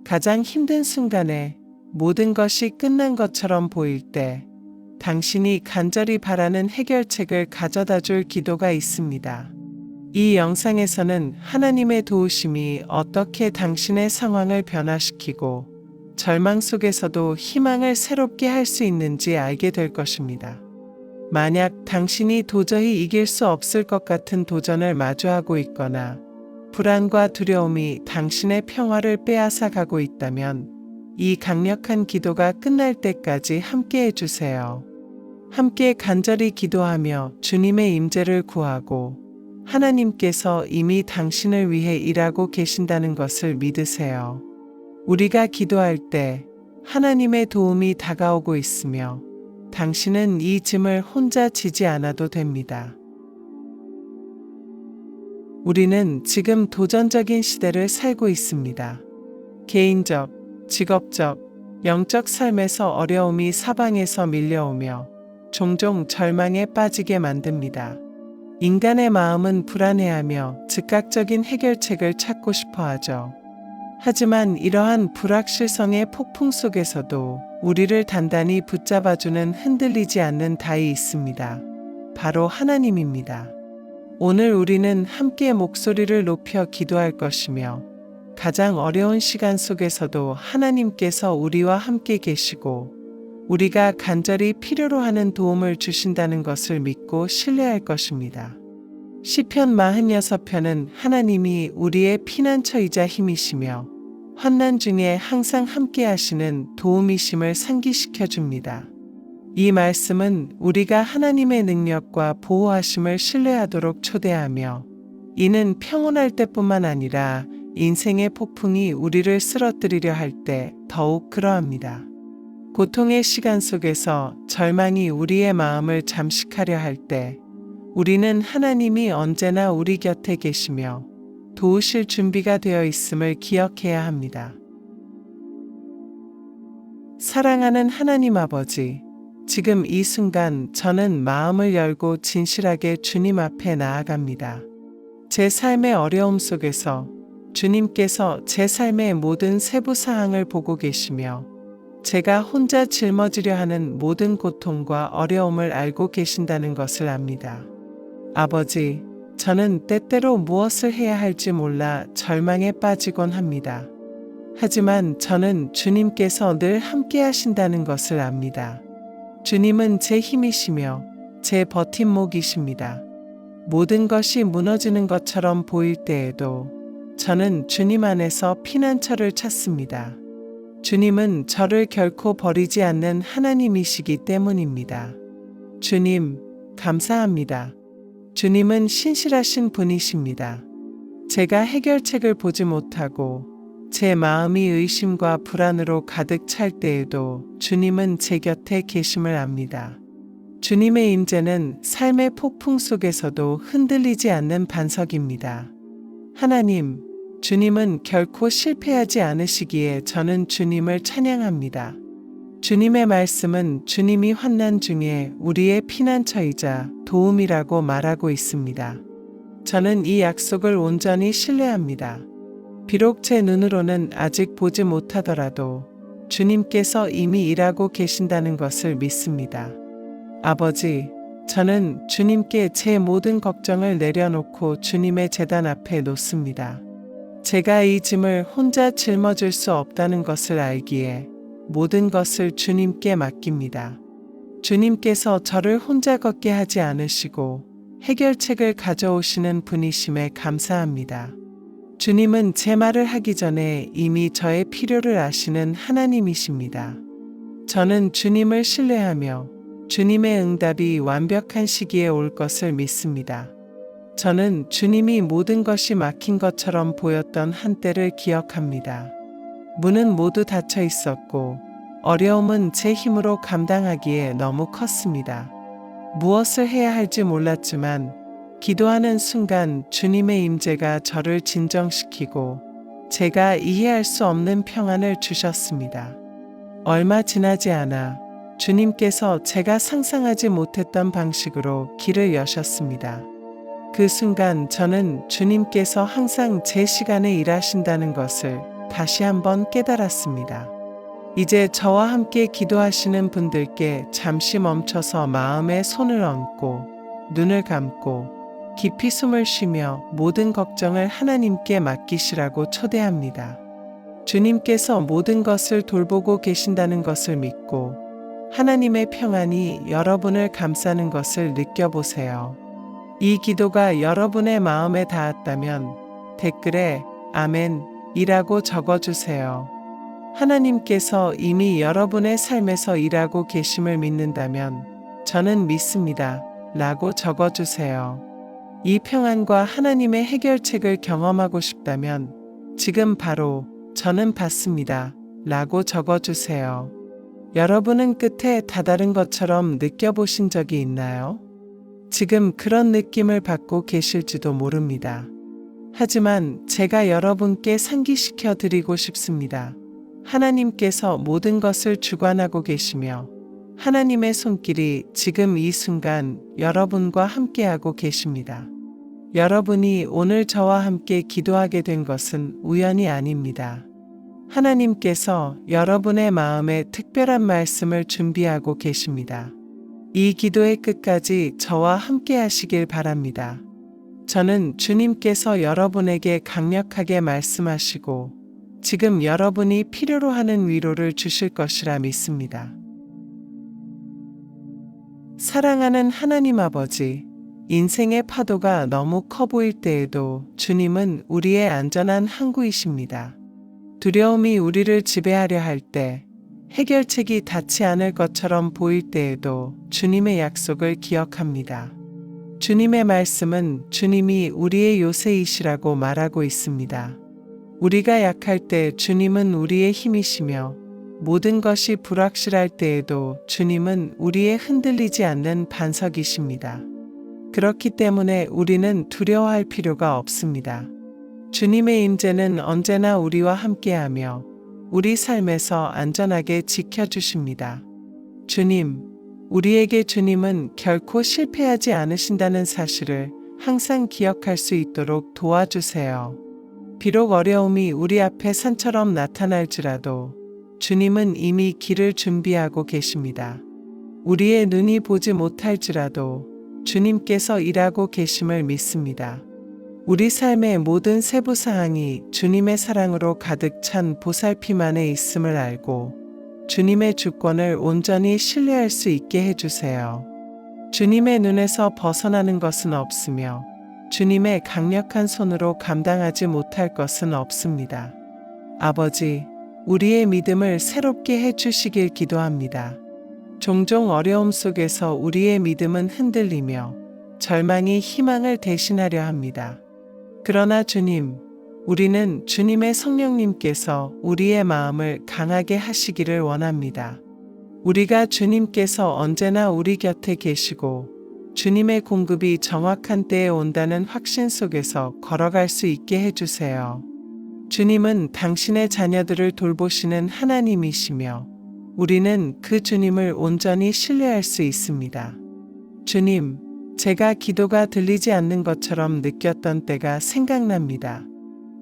가장 힘든 순간에 모든 것이 끝난 것처럼 보일 때 당신이 간절히 바라는 해결책을 가져다 줄 기도가 있습니다. 이 영상에서는 하나님의 도우심이 어떻게 당신의 상황을 변화시키고 절망 속에서도 희망을 새롭게 할 수 있는지 알게 될 것입니다. 만약 당신이 도저히 이길 수 없을 것 같은 도전을 마주하고 있거나 불안과 두려움이 당신의 평화를 빼앗아 가고 있다면 이 강력한 기도가 끝날 때까지 함께 해주세요. 함께 간절히 기도하며 주님의 임재를 구하고 하나님께서 이미 당신을 위해 일하고 계신다는 것을 믿으세요. 우리가 기도할 때 하나님의 도움이 다가오고 있으며 당신은 이 짐을 혼자 지지 않아도 됩니다. 우리는 지금 도전적인 시대를 살고 있습니다. 개인적, 직업적, 영적 삶에서 어려움이 사방에서 밀려오며 종종 절망에 빠지게 만듭니다. 인간의 마음은 불안해하며 즉각적인 해결책을 찾고 싶어 하죠. 하지만 이러한 불확실성의 폭풍 속에서도 우리를 단단히 붙잡아주는 흔들리지 않는 다이 있습니다. 바로 하나님입니다. 오늘 우리는 함께 목소리를 높여 기도할 것이며 가장 어려운 시간 속에서도 하나님께서 우리와 함께 계시고 우리가 간절히 필요로 하는 도움을 주신다는 것을 믿고 신뢰할 것입니다. 시편 46편은 하나님이 우리의 피난처이자 힘이시며 환난 중에 항상 함께 하시는 도움이심을 상기시켜 줍니다. 이 말씀은 우리가 하나님의 능력과 보호하심을 신뢰하도록 초대하며 이는 평온할 때뿐만 아니라 인생의 폭풍이 우리를 쓰러뜨리려 할 때 더욱 그러합니다. 고통의 시간 속에서 절망이 우리의 마음을 잠식하려 할 때 우리는 하나님이 언제나 우리 곁에 계시며 도우실 준비가 되어 있음을 기억해야 합니다. 사랑하는 하나님 아버지, 지금 이 순간 저는 마음을 열고 진실하게 주님 앞에 나아갑니다. 제 삶의 어려움 속에서 주님께서 제 삶의 모든 세부 사항을 보고 계시며 제가 혼자 짊어지려 하는 모든 고통과 어려움을 알고 계신다는 것을 압니다. 아버지, 저는 때때로 무엇을 해야 할지 몰라 절망에 빠지곤 합니다. 하지만 저는 주님께서 늘 함께 하신다는 것을 압니다. 주님은 제 힘이시며 제 버팀목이십니다. 모든 것이 무너지는 것처럼 보일 때에도 저는 주님 안에서 피난처를 찾습니다. 주님은 저를 결코 버리지 않는 하나님이시기 때문입니다. 주님, 감사합니다. 주님은 신실하신 분이십니다. 제가 해결책을 보지 못하고 제 마음이 의심과 불안으로 가득 찰 때에도 주님은 제 곁에 계심을 압니다. 주님의 임재는 삶의 폭풍 속에서도 흔들리지 않는 반석입니다. 하나님, 주님은 결코 실패하지 않으시기에 저는 주님을 찬양합니다. 주님의 말씀은 주님이 환난 중에 우리의 피난처이자 도움이라고 말하고 있습니다. 저는 이 약속을 온전히 신뢰합니다. 비록 제 눈으로는 아직 보지 못하더라도 주님께서 이미 일하고 계신다는 것을 믿습니다. 아버지, 저는 주님께 제 모든 걱정을 내려놓고 주님의 제단 앞에 놓습니다. 제가 이 짐을 혼자 짊어질 수 없다는 것을 알기에 모든 것을 주님께 맡깁니다. 주님께서 저를 혼자 걷게 하지 않으시고 해결책을 가져오시는 분이심에 감사합니다. 주님은 제 말을 하기 전에 이미 저의 필요를 아시는 하나님이십니다. 저는 주님을 신뢰하며 주님의 응답이 완벽한 시기에 올 것을 믿습니다. 저는 주님이 모든 것이 막힌 것처럼 보였던 한때를 기억합니다. 문은 모두 닫혀 있었고 어려움은 제 힘으로 감당하기에 너무 컸습니다. 무엇을 해야 할지 몰랐지만 기도하는 순간 주님의 임재가 저를 진정시키고 제가 이해할 수 없는 평안을 주셨습니다. 얼마 지나지 않아 주님께서 제가 상상하지 못했던 방식으로 길을 여셨습니다. 그 순간 저는 주님께서 항상 제 시간에 일하신다는 것을 다시 한번 깨달았습니다. 이제 저와 함께 기도하시는 분들께 잠시 멈춰서 마음에 손을 얹고 눈을 감고 깊이 숨을 쉬며 모든 걱정을 하나님께 맡기시라고 초대합니다. 주님께서 모든 것을 돌보고 계신다는 것을 믿고 하나님의 평안이 여러분을 감싸는 것을 느껴보세요. 이 기도가 여러분의 마음에 닿았다면 댓글에 아멘이라고 적어주세요. 하나님께서 이미 여러분의 삶에서 일하고 계심을 믿는다면 저는 믿습니다 라고 적어주세요. 이 평안과 하나님의 해결책을 경험하고 싶다면 지금 바로 저는 받습니다 라고 적어주세요. 여러분은 끝에 다다른 것처럼 느껴보신 적이 있나요? 지금 그런 느낌을 받고 계실지도 모릅니다. 하지만 제가 여러분께 상기시켜 드리고 싶습니다. 하나님께서 모든 것을 주관하고 계시며 하나님의 손길이 지금 이 순간 여러분과 함께하고 계십니다. 여러분이 오늘 저와 함께 기도하게 된 것은 우연이 아닙니다. 하나님께서 여러분의 마음에 특별한 말씀을 준비하고 계십니다. 이 기도의 끝까지 저와 함께 하시길 바랍니다. 저는 주님께서 여러분에게 강력하게 말씀하시고 지금 여러분이 필요로 하는 위로를 주실 것이라 믿습니다. 사랑하는 하나님 아버지, 인생의 파도가 너무 커 보일 때에도 주님은 우리의 안전한 항구이십니다. 두려움이 우리를 지배하려 할 때, 해결책이 닿지 않을 것처럼 보일 때에도 주님의 약속을 기억합니다. 주님의 말씀은 주님이 우리의 요새이시라고 말하고 있습니다. 우리가 약할 때 주님은 우리의 힘이시며 모든 것이 불확실할 때에도 주님은 우리의 흔들리지 않는 반석이십니다. 그렇기 때문에 우리는 두려워할 필요가 없습니다. 주님의 임재는 언제나 우리와 함께하며 우리 삶에서 안전하게 지켜주십니다. 주님, 우리에게 주님은 결코 실패하지 않으신다는 사실을 항상 기억할 수 있도록 도와주세요. 비록 어려움이 우리 앞에 산처럼 나타날지라도 주님은 이미 길을 준비하고 계십니다. 우리의 눈이 보지 못할지라도 주님께서 일하고 계심을 믿습니다. 우리 삶의 모든 세부사항이 주님의 사랑으로 가득 찬 보살핌 안에 있음을 알고 주님의 주권을 온전히 신뢰할 수 있게 해주세요. 주님의 눈에서 벗어나는 것은 없으며 주님의 강력한 손으로 감당하지 못할 것은 없습니다. 아버지, 우리의 믿음을 새롭게 해주시길 기도합니다. 종종 어려움 속에서 우리의 믿음은 흔들리며 절망이 희망을 대신하려 합니다. 그러나 주님, 우리는 주님의 성령님께서 우리의 마음을 강하게 하시기를 원합니다. 우리가 주님께서 언제나 우리 곁에 계시고 주님의 공급이 정확한 때에 온다는 확신 속에서 걸어갈 수 있게 해주세요. 주님은 당신의 자녀들을 돌보시는 하나님이시며 우리는 그 주님을 온전히 신뢰할 수 있습니다. 주님, 제가 기도가 들리지 않는 것처럼 느꼈던 때가 생각납니다.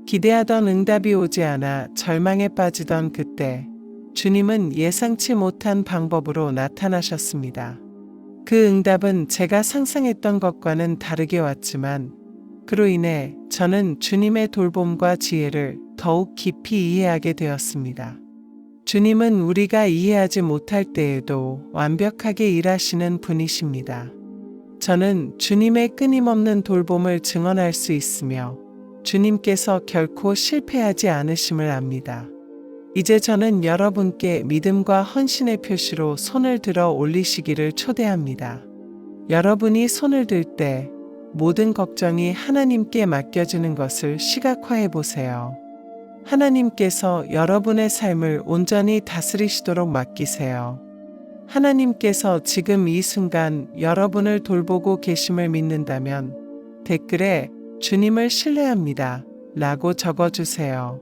기대하던 응답이 오지 않아 절망에 빠지던 그때 주님은 예상치 못한 방법으로 나타나셨습니다. 그 응답은 제가 상상했던 것과는 다르게 왔지만 그로 인해 저는 주님의 돌봄과 지혜를 더욱 깊이 이해하게 되었습니다. 주님은 우리가 이해하지 못할 때에도 완벽하게 일하시는 분이십니다. 저는 주님의 끊임없는 돌봄을 증언할 수 있으며 주님께서 결코 실패하지 않으심을 압니다. 이제 저는 여러분께 믿음과 헌신의 표시로 손을 들어 올리시기를 초대합니다. 여러분이 손을 들 때 모든 걱정이 하나님께 맡겨지는 것을 시각화해 보세요. 하나님께서 여러분의 삶을 온전히 다스리시도록 맡기세요. 하나님께서 지금 이 순간 여러분을 돌보고 계심을 믿는다면 댓글에 주님을 신뢰합니다 라고 적어주세요.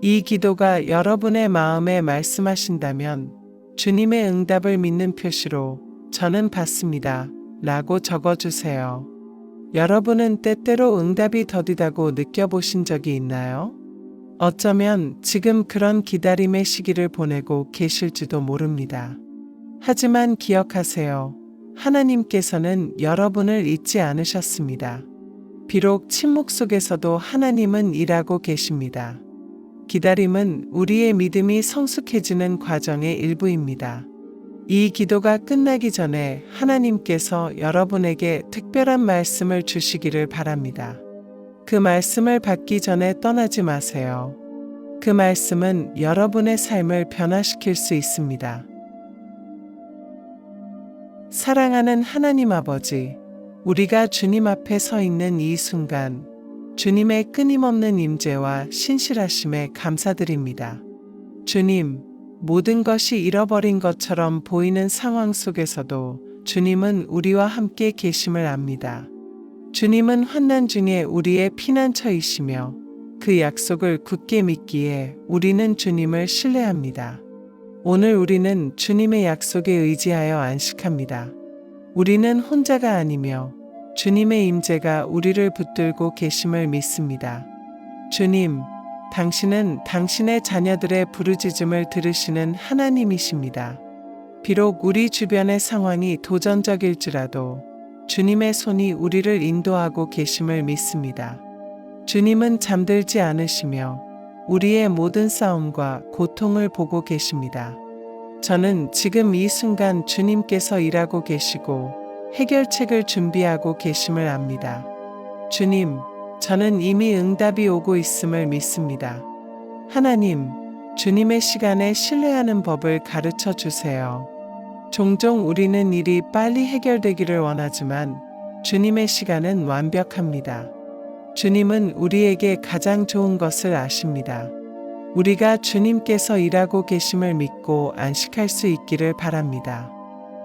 이 기도가 여러분의 마음에 말씀하신다면 주님의 응답을 믿는 표시로 저는 받습니다 라고 적어주세요. 여러분은 때때로 응답이 더디다고 느껴보신 적이 있나요? 어쩌면 지금 그런 기다림의 시기를 보내고 계실지도 모릅니다. 하지만 기억하세요. 하나님께서는 여러분을 잊지 않으셨습니다. 비록 침묵 속에서도 하나님은 일하고 계십니다. 기다림은 우리의 믿음이 성숙해지는 과정의 일부입니다. 이 기도가 끝나기 전에 하나님께서 여러분에게 특별한 말씀을 주시기를 바랍니다. 그 말씀을 받기 전에 떠나지 마세요. 그 말씀은 여러분의 삶을 변화시킬 수 있습니다. 사랑하는 하나님 아버지, 우리가 주님 앞에 서 있는 이 순간, 주님의 끊임없는 임재와 신실하심에 감사드립니다. 주님, 모든 것이 잃어버린 것처럼 보이는 상황 속에서도 주님은 우리와 함께 계심을 압니다. 주님은 환난 중에 우리의 피난처이시며 그 약속을 굳게 믿기에 우리는 주님을 신뢰합니다. 오늘 우리는 주님의 약속에 의지하여 안식합니다. 우리는 혼자가 아니며 주님의 임재가 우리를 붙들고 계심을 믿습니다. 주님, 당신은 당신의 자녀들의 부르짖음을 들으시는 하나님이십니다. 비록 우리 주변의 상황이 도전적일지라도 주님의 손이 우리를 인도하고 계심을 믿습니다. 주님은 잠들지 않으시며 우리의 모든 싸움과 고통을 보고 계십니다. 저는 지금 이 순간 주님께서 일하고 계시고 해결책을 준비하고 계심을 압니다. 주님, 저는 이미 응답이 오고 있음을 믿습니다. 하나님, 주님의 시간에 신뢰하는 법을 가르쳐 주세요. 종종 우리는 일이 빨리 해결되기를 원하지만 주님의 시간은 완벽합니다. 주님은 우리에게 가장 좋은 것을 아십니다. 우리가 주님께서 일하고 계심을 믿고 안식할 수 있기를 바랍니다.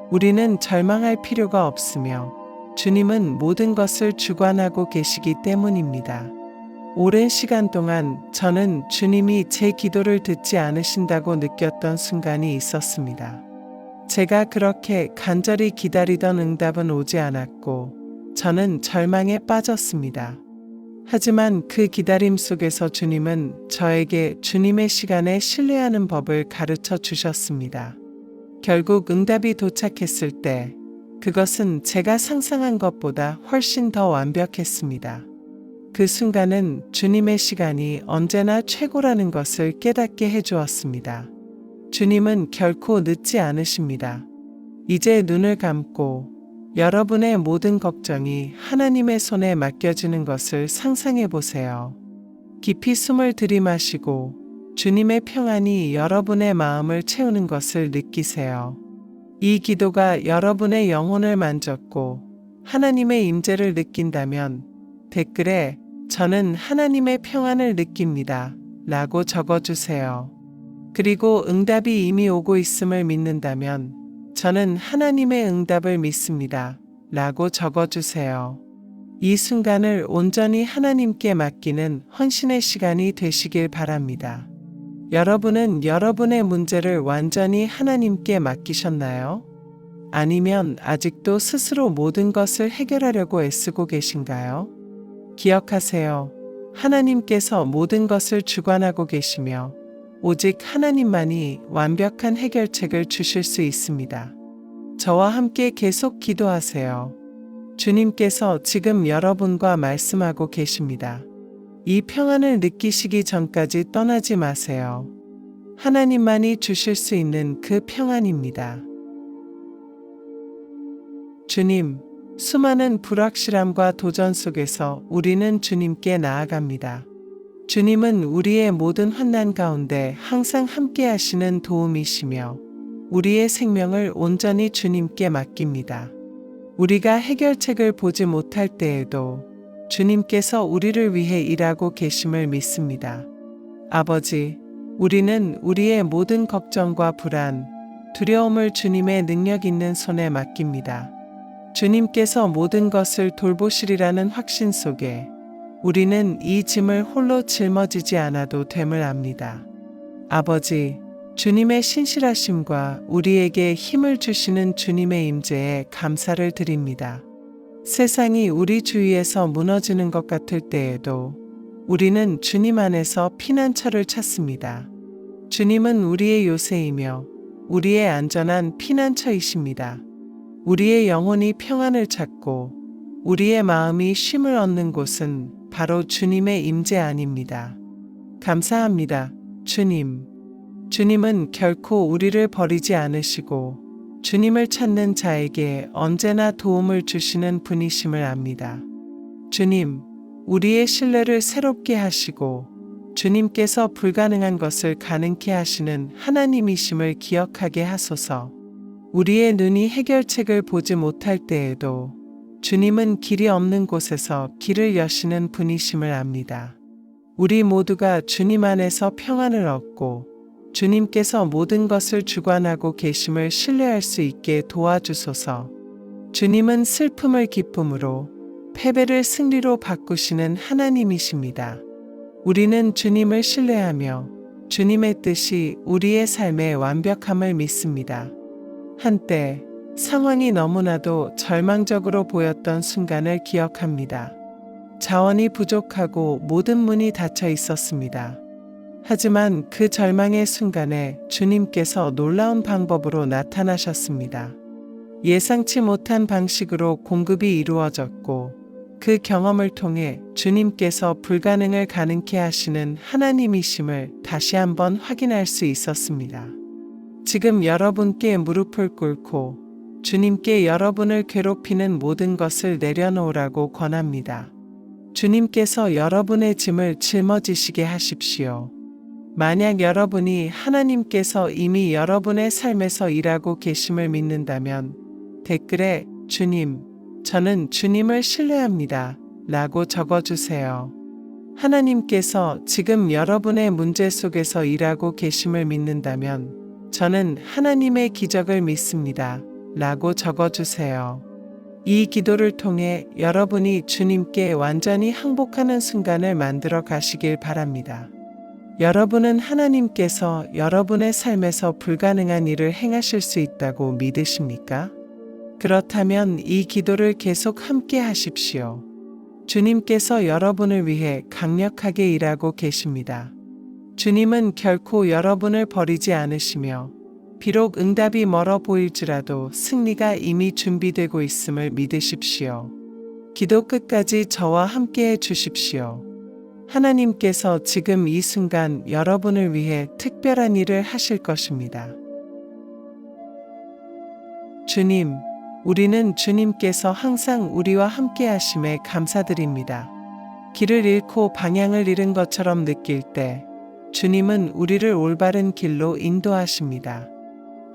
우리는 절망할 필요가 없으며 주님은 모든 것을 주관하고 계시기 때문입니다. 오랜 시간 동안 저는 주님이 제 기도를 듣지 않으신다고 느꼈던 순간이 있었습니다. 제가 그렇게 간절히 기다리던 응답은 오지 않았고 저는 절망에 빠졌습니다. 하지만 그 기다림 속에서 주님은 저에게 주님의 시간에 신뢰하는 법을 가르쳐 주셨습니다. 결국 응답이 도착했을 때 그것은 제가 상상한 것보다 훨씬 더 완벽했습니다. 그 순간은 주님의 시간이 언제나 최고라는 것을 깨닫게 해주었습니다. 주님은 결코 늦지 않으십니다. 이제 눈을 감고 여러분의 모든 걱정이 하나님의 손에 맡겨지는 것을 상상해 보세요. 깊이 숨을 들이마시고 주님의 평안이 여러분의 마음을 채우는 것을 느끼세요. 이 기도가 여러분의 영혼을 만졌고 하나님의 임재를 느낀다면 댓글에 저는 하나님의 평안을 느낍니다 라고 적어주세요. 그리고 응답이 이미 오고 있음을 믿는다면 저는 하나님의 응답을 믿습니다 라고 적어주세요. 이 순간을 온전히 하나님께 맡기는 헌신의 시간이 되시길 바랍니다. 여러분은 여러분의 문제를 완전히 하나님께 맡기셨나요? 아니면 아직도 스스로 모든 것을 해결하려고 애쓰고 계신가요? 기억하세요. 하나님께서 모든 것을 주관하고 계시며 오직 하나님만이 완벽한 해결책을 주실 수 있습니다. 저와 함께 계속 기도하세요. 주님께서 지금 여러분과 말씀하고 계십니다. 이 평안을 느끼시기 전까지 떠나지 마세요. 하나님만이 주실 수 있는 그 평안입니다. 주님, 수많은 불확실함과 도전 속에서 우리는 주님께 나아갑니다. 주님은 우리의 모든 환난 가운데 항상 함께 하시는 도움이시며 우리의 생명을 온전히 주님께 맡깁니다. 우리가 해결책을 보지 못할 때에도 주님께서 우리를 위해 일하고 계심을 믿습니다. 아버지, 우리는 우리의 모든 걱정과 불안, 두려움을 주님의 능력 있는 손에 맡깁니다. 주님께서 모든 것을 돌보시리라는 확신 속에 우리는 이 짐을 홀로 짊어지지 않아도 됨을 압니다. 아버지, 주님의 신실하심과 우리에게 힘을 주시는 주님의 임재에 감사를 드립니다. 세상이 우리 주위에서 무너지는 것 같을 때에도 우리는 주님 안에서 피난처를 찾습니다. 주님은 우리의 요새이며 우리의 안전한 피난처이십니다. 우리의 영혼이 평안을 찾고 우리의 마음이 쉼을 얻는 곳은 바로 주님의 임재 안입니다. 감사합니다, 주님. 주님은 결코 우리를 버리지 않으시고 주님을 찾는 자에게 언제나 도움을 주시는 분이심을 압니다. 주님, 우리의 신뢰를 새롭게 하시고 주님께서 불가능한 것을 가능케 하시는 하나님이심을 기억하게 하소서. 우리의 눈이 해결책을 보지 못할 때에도 주님은 길이 없는 곳에서 길을 여시는 분이심을 압니다. 우리 모두가 주님 안에서 평안을 얻고 주님께서 모든 것을 주관하고 계심을 신뢰할 수 있게 도와주소서. 주님은 슬픔을 기쁨으로, 패배를 승리로 바꾸시는 하나님이십니다. 우리는 주님을 신뢰하며 주님의 뜻이 우리의 삶의 완벽함을 믿습니다. 한때 상황이 너무나도 절망적으로 보였던 순간을 기억합니다. 자원이 부족하고 모든 문이 닫혀 있었습니다. 하지만 그 절망의 순간에 주님께서 놀라운 방법으로 나타나셨습니다. 예상치 못한 방식으로 공급이 이루어졌고 그 경험을 통해 주님께서 불가능을 가능케 하시는 하나님이심을 다시 한번 확인할 수 있었습니다. 지금 여러분께 무릎을 꿇고 주님께 여러분을 괴롭히는 모든 것을 내려놓으라고 권합니다. 주님께서 여러분의 짐을 짊어지시게 하십시오. 만약 여러분이 하나님께서 이미 여러분의 삶에서 일하고 계심을 믿는다면 댓글에 주님, 저는 주님을 신뢰합니다 라고 적어주세요. 하나님께서 지금 여러분의 문제 속에서 일하고 계심을 믿는다면 저는 하나님의 기적을 믿습니다 라고 적어주세요. 이 기도를 통해 여러분이 주님께 완전히 항복하는 순간을 만들어 가시길 바랍니다. 여러분은 하나님께서 여러분의 삶에서 불가능한 일을 행하실 수 있다고 믿으십니까? 그렇다면 이 기도를 계속 함께 하십시오. 주님께서 여러분을 위해 강력하게 일하고 계십니다. 주님은 결코 여러분을 버리지 않으시며 비록 응답이 멀어 보일지라도 승리가 이미 준비되고 있음을 믿으십시오. 기도 끝까지 저와 함께 해 주십시오. 하나님께서 지금 이 순간 여러분을 위해 특별한 일을 하실 것입니다. 주님, 우리는 주님께서 항상 우리와 함께 하심에 감사드립니다. 길을 잃고 방향을 잃은 것처럼 느낄 때 주님은 우리를 올바른 길로 인도하십니다.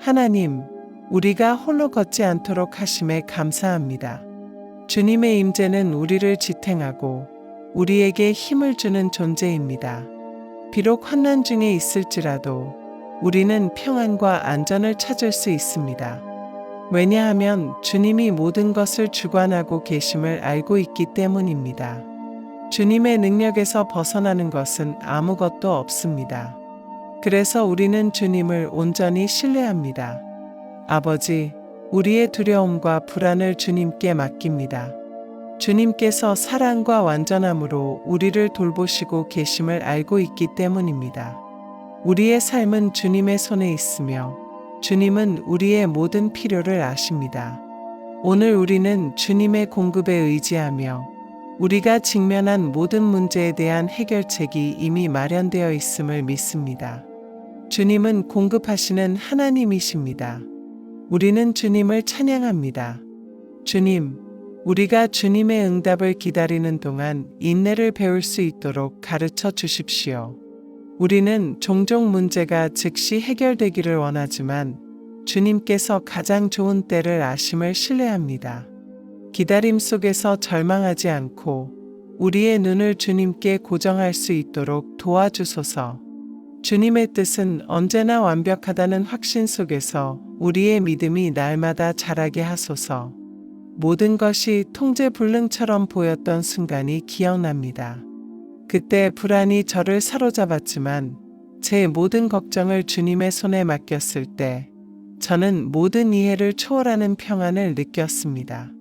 하나님, 우리가 홀로 걷지 않도록 하심에 감사합니다. 주님의 임재는 우리를 지탱하고 우리에게 힘을 주는 존재입니다. 비록 환난 중에 있을지라도 우리는 평안과 안전을 찾을 수 있습니다. 왜냐하면 주님이 모든 것을 주관하고 계심을 알고 있기 때문입니다. 주님의 능력에서 벗어나는 것은 아무것도 없습니다. 그래서 우리는 주님을 온전히 신뢰합니다. 아버지, 우리의 두려움과 불안을 주님께 맡깁니다. 주님께서 사랑과 완전함으로 우리를 돌보시고 계심을 알고 있기 때문입니다. 우리의 삶은 주님의 손에 있으며 주님은 우리의 모든 필요를 아십니다. 오늘 우리는 주님의 공급에 의지하며 우리가 직면한 모든 문제에 대한 해결책이 이미 마련되어 있음을 믿습니다. 주님은 공급하시는 하나님이십니다. 우리는 주님을 찬양합니다. 주님, 우리가 주님의 응답을 기다리는 동안 인내를 배울 수 있도록 가르쳐 주십시오. 우리는 종종 문제가 즉시 해결되기를 원하지만 주님께서 가장 좋은 때를 아심을 신뢰합니다. 기다림 속에서 절망하지 않고 우리의 눈을 주님께 고정할 수 있도록 도와주소서. 주님의 뜻은 언제나 완벽하다는 확신 속에서 우리의 믿음이 날마다 자라게 하소서. 모든 것이 통제불능처럼 보였던 순간이 기억납니다. 그때 불안이 저를 사로잡았지만 제 모든 걱정을 주님의 손에 맡겼을 때 저는 모든 이해를 초월하는 평안을 느꼈습니다.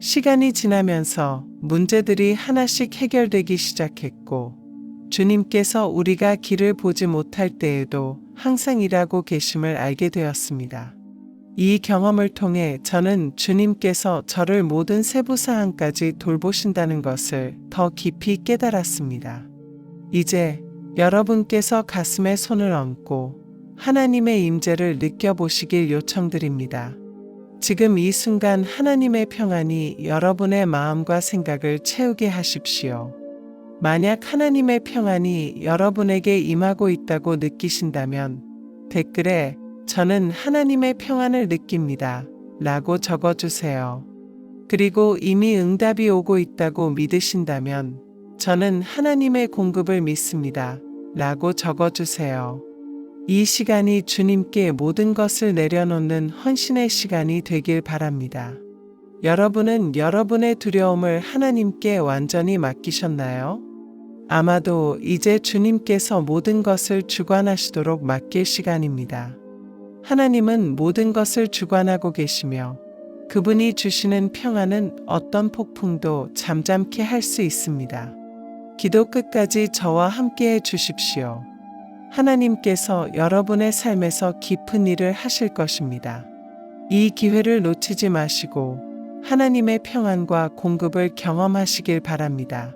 시간이 지나면서 문제들이 하나씩 해결되기 시작했고 주님께서 우리가 길을 보지 못할 때에도 항상 일하고 계심을 알게 되었습니다. 이 경험을 통해 저는 주님께서 저를 모든 세부사항까지 돌보신다는 것을 더 깊이 깨달았습니다. 이제 여러분께서 가슴에 손을 얹고 하나님의 임재를 느껴보시길 요청드립니다. 지금 이 순간 하나님의 평안이 여러분의 마음과 생각을 채우게 하십시오. 만약 하나님의 평안이 여러분에게 임하고 있다고 느끼신다면 댓글에 저는 하나님의 평안을 느낍니다 라고 적어주세요. 그리고 이미 응답이 오고 있다고 믿으신다면 저는 하나님의 공급을 믿습니다 라고 적어주세요. 이 시간이 주님께 모든 것을 내려놓는 헌신의 시간이 되길 바랍니다. 여러분은 여러분의 두려움을 하나님께 완전히 맡기셨나요? 아마도 이제 주님께서 모든 것을 주관하시도록 맡길 시간입니다. 하나님은 모든 것을 주관하고 계시며 그분이 주시는 평안은 어떤 폭풍도 잠잠케 할 수 있습니다. 기도 끝까지 저와 함께 해 주십시오. 하나님께서 여러분의 삶에서 깊은 일을 하실 것입니다. 이 기회를 놓치지 마시고 하나님의 평안과 공급을 경험하시길 바랍니다.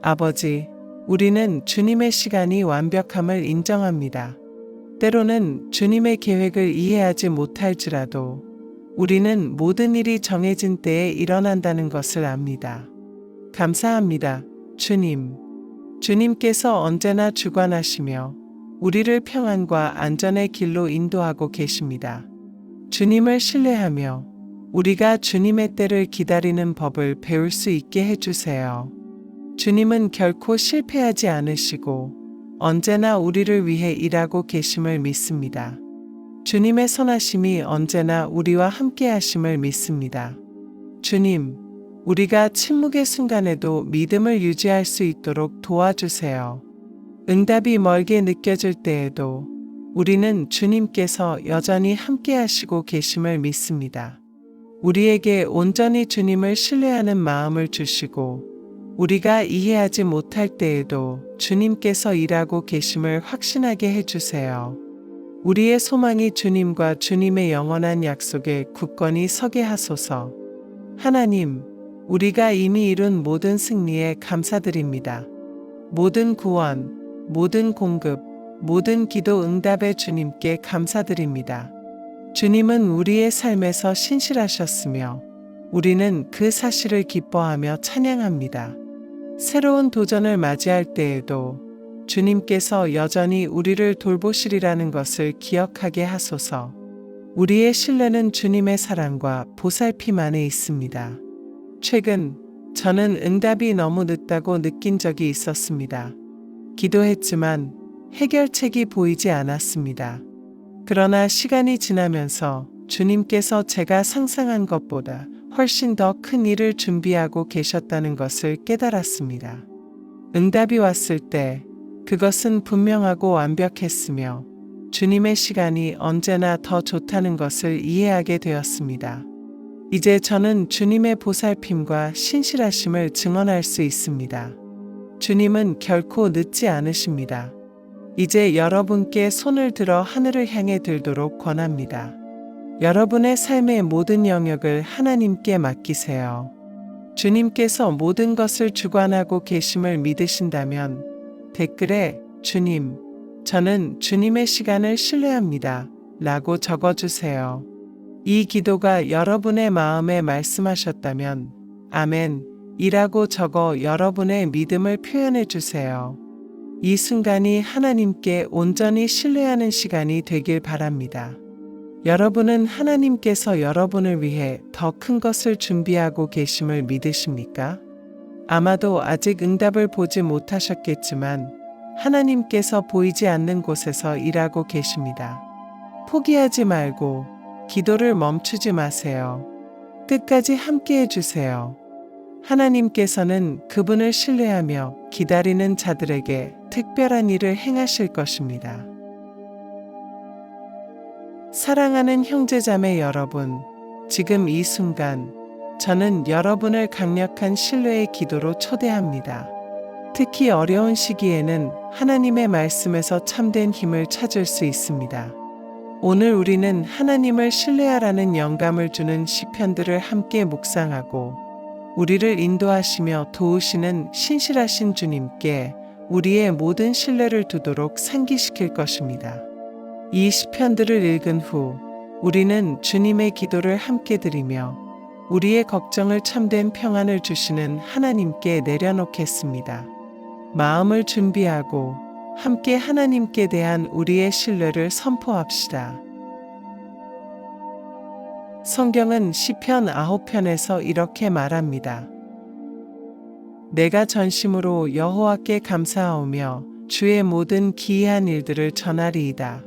아버지, 우리는 주님의 시간이 완벽함을 인정합니다. 때로는 주님의 계획을 이해하지 못할지라도 우리는 모든 일이 정해진 때에 일어난다는 것을 압니다. 감사합니다, 주님. 주님께서 언제나 주관하시며 우리를 평안과 안전의 길로 인도하고 계십니다. 주님을 신뢰하며 우리가 주님의 때를 기다리는 법을 배울 수 있게 해주세요. 주님은 결코 실패하지 않으시고 언제나 우리를 위해 일하고 계심을 믿습니다. 주님의 선하심이 언제나 우리와 함께 하심을 믿습니다. 주님, 우리가 침묵의 순간에도 믿음을 유지할 수 있도록 도와주세요. 응답이 멀게 느껴질 때에도 우리는 주님께서 여전히 함께 하시고 계심을 믿습니다. 우리에게 온전히 주님을 신뢰하는 마음을 주시고 우리가 이해하지 못할 때에도 주님께서 일하고 계심을 확신하게 해주세요. 우리의 소망이 주님과 주님의 영원한 약속에 굳건히 서게 하소서. 하나님, 우리가 이미 이룬 모든 승리에 감사드립니다. 모든 구원, 모든 공급, 모든 기도 응답에 주님께 감사드립니다. 주님은 우리의 삶에서 신실하셨으며 우리는 그 사실을 기뻐하며 찬양합니다. 새로운 도전을 맞이할 때에도 주님께서 여전히 우리를 돌보시리라는 것을 기억하게 하소서. 우리의 신뢰는 주님의 사랑과 보살핌 안에 있습니다. 최근 저는 응답이 너무 늦다고 느낀 적이 있었습니다. 기도했지만 해결책이 보이지 않았습니다. 그러나 시간이 지나면서 주님께서 제가 상상한 것보다 훨씬 더 큰 일을 준비하고 계셨다는 것을 깨달았습니다. 응답이 왔을 때 그것은 분명하고 완벽했으며 주님의 시간이 언제나 더 좋다는 것을 이해하게 되었습니다. 이제 저는 주님의 보살핌과 신실하심을 증언할 수 있습니다. 주님은 결코 늦지 않으십니다. 이제 여러분께 손을 들어 하늘을 향해 들도록 권합니다. 여러분의 삶의 모든 영역을 하나님께 맡기세요. 주님께서 모든 것을 주관하고 계심을 믿으신다면 댓글에 주님, 저는 주님의 시간을 신뢰합니다 라고 적어주세요. 이 기도가 여러분의 마음에 말씀하셨다면 아멘 이라고 적어 여러분의 믿음을 표현해 주세요. 이 순간이 하나님께 온전히 신뢰하는 시간이 되길 바랍니다. 여러분은 하나님께서 여러분을 위해 더 큰 것을 준비하고 계심을 믿으십니까? 아마도 아직 응답을 보지 못하셨겠지만 하나님께서 보이지 않는 곳에서 일하고 계십니다. 포기하지 말고 기도를 멈추지 마세요. 끝까지 함께 해주세요. 하나님께서는 그분을 신뢰하며 기다리는 자들에게 특별한 일을 행하실 것입니다. 사랑하는 형제자매 여러분, 지금 이 순간 저는 여러분을 강력한 신뢰의 기도로 초대합니다. 특히 어려운 시기에는 하나님의 말씀에서 참된 힘을 찾을 수 있습니다. 오늘 우리는 하나님을 신뢰하라는 영감을 주는 시편들을 함께 묵상하고 우리를 인도하시며 도우시는 신실하신 주님께 우리의 모든 신뢰를 두도록 상기시킬 것입니다. 이 시편들을 읽은 후 우리는 주님의 기도를 함께 드리며 우리의 걱정을 참된 평안을 주시는 하나님께 내려놓겠습니다. 마음을 준비하고 함께 하나님께 대한 우리의 신뢰를 선포합시다. 성경은 시편 9편에서 이렇게 말합니다. 내가 전심으로 여호와께 감사하오며 주의 모든 기이한 일들을 전하리이다.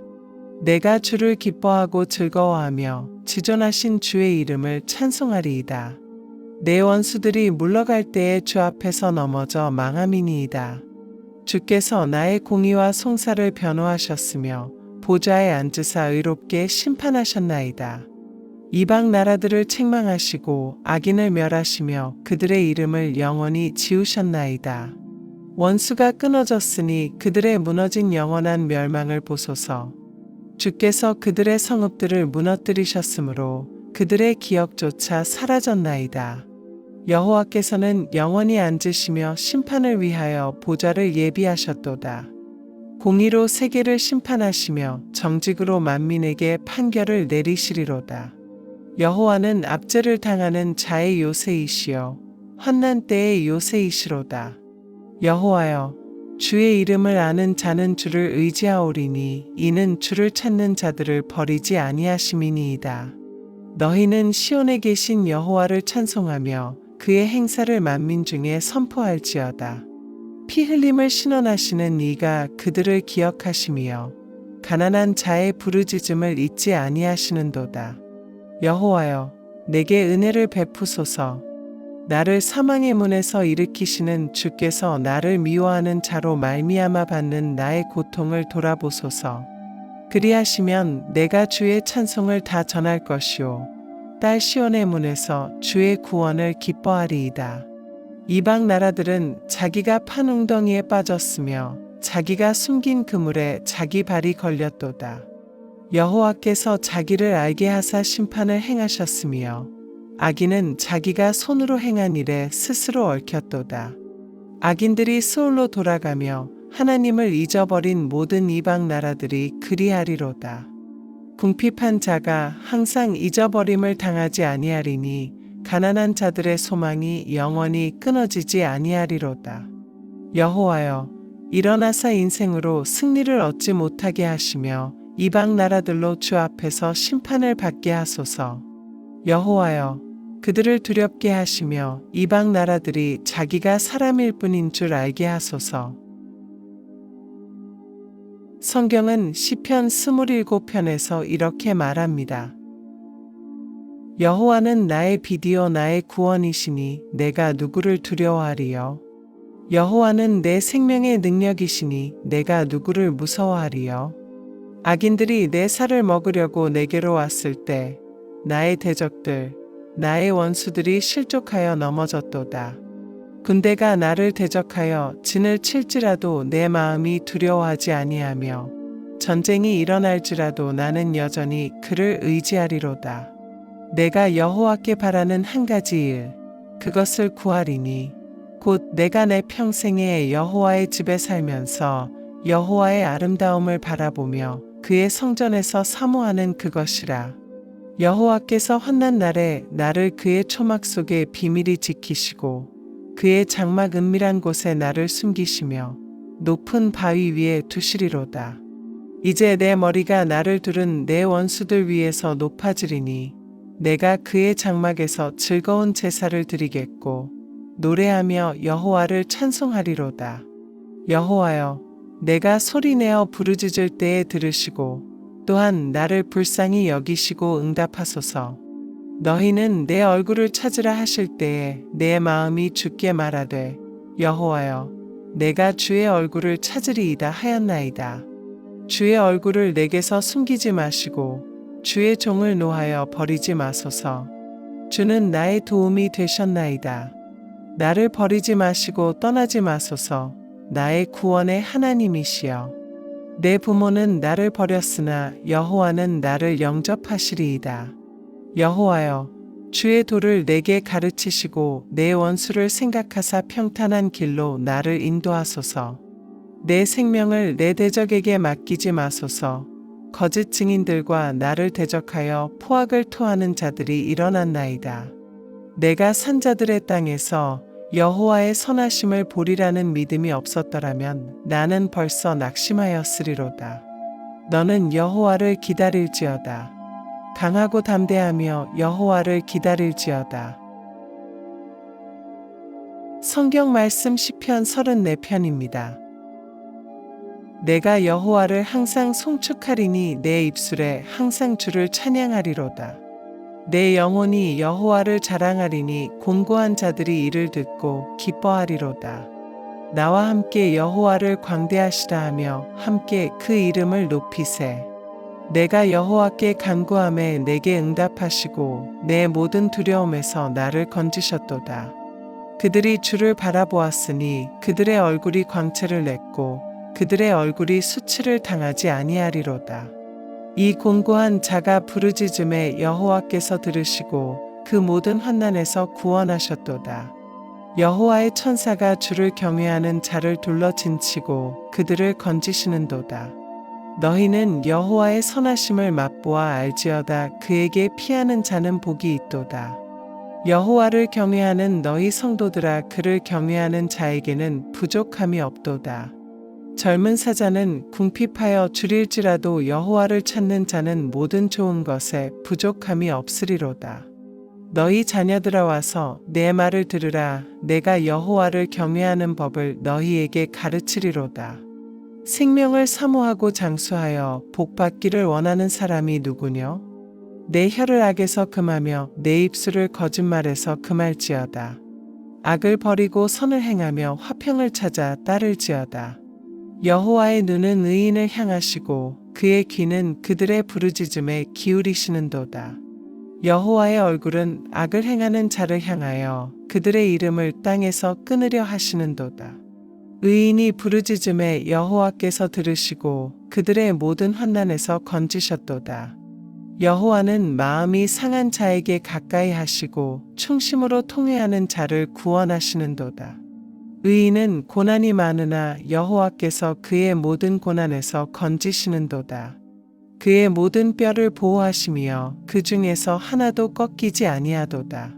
내가 주를 기뻐하고 즐거워하며 지존하신 주의 이름을 찬송하리이다. 내 원수들이 물러갈 때에 주 앞에서 넘어져 망함이니이다. 주께서 나의 공의와 송사를 변호하셨으며 보좌에 앉으사 의롭게 심판하셨나이다. 이방 나라들을 책망하시고 악인을 멸하시며 그들의 이름을 영원히 지우셨나이다. 원수가 끊어졌으니 그들의 무너진 영원한 멸망을 보소서. 주께서 그들의 성읍들을 무너뜨리셨으므로 그들의 기억조차 사라졌나이다. 여호와께서는 영원히 앉으시며 심판을 위하여 보좌를 예비하셨도다. 공의로 세계를 심판하시며 정직으로 만민에게 판결을 내리시리로다. 여호와는 압제를 당하는 자의 요새이시여 환난 때의 요새이시로다. 여호와여, 주의 이름을 아는 자는 주를 의지하오리니 이는 주를 찾는 자들을 버리지 아니하심이니이다. 너희는 시온에 계신 여호와를 찬송하며 그의 행사를 만민 중에 선포할지어다. 피 흘림을 신원하시는 이가 그들을 기억하시며 가난한 자의 부르짖음을 잊지 아니하시는도다. 여호와여, 내게 은혜를 베푸소서. 나를 사망의 문에서 일으키시는 주께서 나를 미워하는 자로 말미암아 받는 나의 고통을 돌아보소서. 그리하시면 내가 주의 찬송을 다 전할 것이요 딸 시온의 문에서 주의 구원을 기뻐하리이다. 이방 나라들은 자기가 판 웅덩이에 빠졌으며 자기가 숨긴 그물에 자기 발이 걸렸도다. 여호와께서 자기를 알게 하사 심판을 행하셨으며 악인은 자기가 손으로 행한 일에 스스로 얽혔도다. 악인들이 스올로 돌아가며 하나님을 잊어버린 모든 이방 나라들이 그리하리로다. 궁핍한 자가 항상 잊어버림을 당하지 아니하리니 가난한 자들의 소망이 영원히 끊어지지 아니하리로다. 여호와여, 일어나사 인생으로 승리를 얻지 못하게 하시며 이방 나라들로 주 앞에서 심판을 받게 하소서. 여호와여, 그들을 두렵게 하시며 이방 나라들이 자기가 사람일 뿐인 줄 알게 하소서. 성경은 시편 27편에서 이렇게 말합니다. 여호와는 나의 빛이요 나의 구원이시니 내가 누구를 두려워하리요. 여호와는 내 생명의 능력이시니 내가 누구를 무서워하리요. 악인들이 내 살을 먹으려고 내게로 왔을 때 나의 대적들, 나의 원수들이 실족하여 넘어졌도다. 군대가 나를 대적하여 진을 칠지라도 내 마음이 두려워하지 아니하며 전쟁이 일어날지라도 나는 여전히 그를 의지하리로다. 내가 여호와께 바라는 한 가지 일, 그것을 구하리니 곧 내가 내 평생에 여호와의 집에 살면서 여호와의 아름다움을 바라보며 그의 성전에서 사모하는 그것이라. 여호와께서 환난 날에 나를 그의 초막 속에 비밀히 지키시고 그의 장막 은밀한 곳에 나를 숨기시며 높은 바위 위에 두시리로다. 이제 내 머리가 나를 두른 내 원수들 위에서 높아지리니 내가 그의 장막에서 즐거운 제사를 드리겠고 노래하며 여호와를 찬송하리로다. 여호와여, 내가 소리내어 부르짖을 때에 들으시고 또한 나를 불쌍히 여기시고 응답하소서. 너희는 내 얼굴을 찾으라 하실 때에 내 마음이 주께 말하되 여호와여, 내가 주의 얼굴을 찾으리이다 하였나이다. 주의 얼굴을 내게서 숨기지 마시고 주의 종을 노하여 버리지 마소서. 주는 나의 도움이 되셨나이다. 나를 버리지 마시고 떠나지 마소서. 나의 구원의 하나님이시여. 내 부모는 나를 버렸으나 여호와는 나를 영접하시리이다. 여호와여, 주의 도를 내게 가르치시고 내 원수를 생각하사 평탄한 길로 나를 인도하소서. 내 생명을 내 대적에게 맡기지 마소서. 거짓 증인들과 나를 대적하여 포악을 토하는 자들이 일어났나이다. 내가 산자들의 땅에서 여호와의 선하심을 보리라는 믿음이 없었더라면 나는 벌써 낙심하였으리로다. 너는 여호와를 기다릴지어다. 강하고 담대하며 여호와를 기다릴지어다. 성경 말씀 시편 34편입니다. 내가 여호와를 항상 송축하리니 내 입술에 항상 주를 찬양하리로다. 내 영혼이 여호와를 자랑하리니 곤고한 자들이 이를 듣고 기뻐하리로다. 나와 함께 여호와를 광대하시라 하며 함께 그 이름을 높이세. 내가 여호와께 간구하매 내게 응답하시고 내 모든 두려움에서 나를 건지셨도다. 그들이 주를 바라보았으니 그들의 얼굴이 광채를 냈고 그들의 얼굴이 수치를 당하지 아니하리로다. 이 곤고한 자가 부르짖음에 여호와께서 들으시고 그 모든 환난에서 구원하셨도다. 여호와의 천사가 주를 경외하는 자를 둘러 진치고 그들을 건지시는도다. 너희는 여호와의 선하심을 맛보아 알지어다. 그에게 피하는 자는 복이 있도다. 여호와를 경외하는 너희 성도들아, 그를 경외하는 자에게는 부족함이 없도다. 젊은 사자는 궁핍하여 줄일지라도 여호와를 찾는 자는 모든 좋은 것에 부족함이 없으리로다. 너희 자녀들아 와서 내 말을 들으라. 내가 여호와를 경외하는 법을 너희에게 가르치리로다. 생명을 사모하고 장수하여 복받기를 원하는 사람이 누구뇨? 내 혀를 악에서 금하며 내 입술을 거짓말에서 금할지어다. 악을 버리고 선을 행하며 화평을 찾아 따를지어다. 여호와의 눈은 의인을 향하시고 그의 귀는 그들의 부르짖음에 기울이시는도다. 여호와의 얼굴은 악을 행하는 자를 향하여 그들의 이름을 땅에서 끊으려 하시는도다. 의인이 부르짖음에 여호와께서 들으시고 그들의 모든 환난에서 건지셨도다. 여호와는 마음이 상한 자에게 가까이 하시고 충심으로 통회하는 자를 구원하시는도다. 의인은 고난이 많으나 여호와께서 그의 모든 고난에서 건지시는도다. 그의 모든 뼈를 보호하시며 그 중에서 하나도 꺾이지 아니하도다.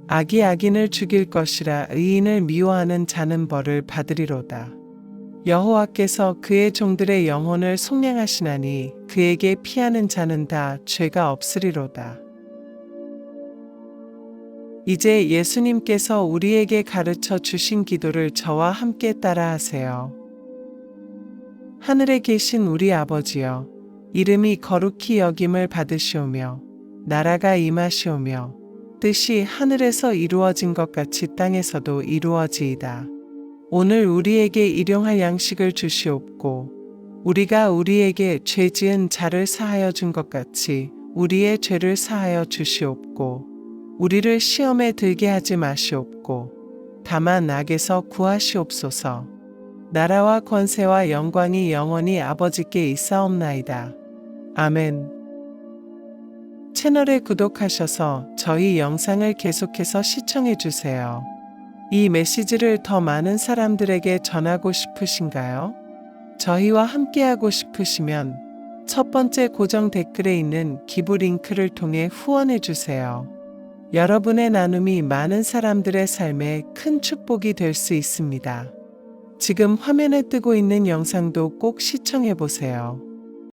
악이 악인을 죽일 것이라 의인을 미워하는 자는 벌을 받으리로다. 여호와께서 그의 종들의 영혼을 속량하시나니 그에게 피하는 자는 다 죄가 없으리로다. 이제 예수님께서 우리에게 가르쳐 주신 기도를 저와 함께 따라하세요. 하늘에 계신 우리 아버지여, 이름이 거룩히 여김을 받으시오며 나라가 임하시오며 뜻이 하늘에서 이루어진 것 같이 땅에서도 이루어지이다. 오늘 우리에게 일용할 양식을 주시옵고 우리가 우리에게 죄 지은 자를 사하여 준 것 같이 우리의 죄를 사하여 주시옵고 우리를 시험에 들게 하지 마시옵고 다만 악에서 구하시옵소서. 나라와 권세와 영광이 영원히 아버지께 있사옵나이다. 아멘. 채널에 구독하셔서 저희 영상을 계속해서 시청해 주세요. 이 메시지를 더 많은 사람들에게 전하고 싶으신가요? 저희와 함께하고 싶으시면 첫 번째 고정 댓글에 있는 기부 링크를 통해 후원해 주세요. 여러분의 나눔이 많은 사람들의 삶에 큰 축복이 될 수 있습니다. 지금 화면에 뜨고 있는 영상도 꼭 시청해 보세요.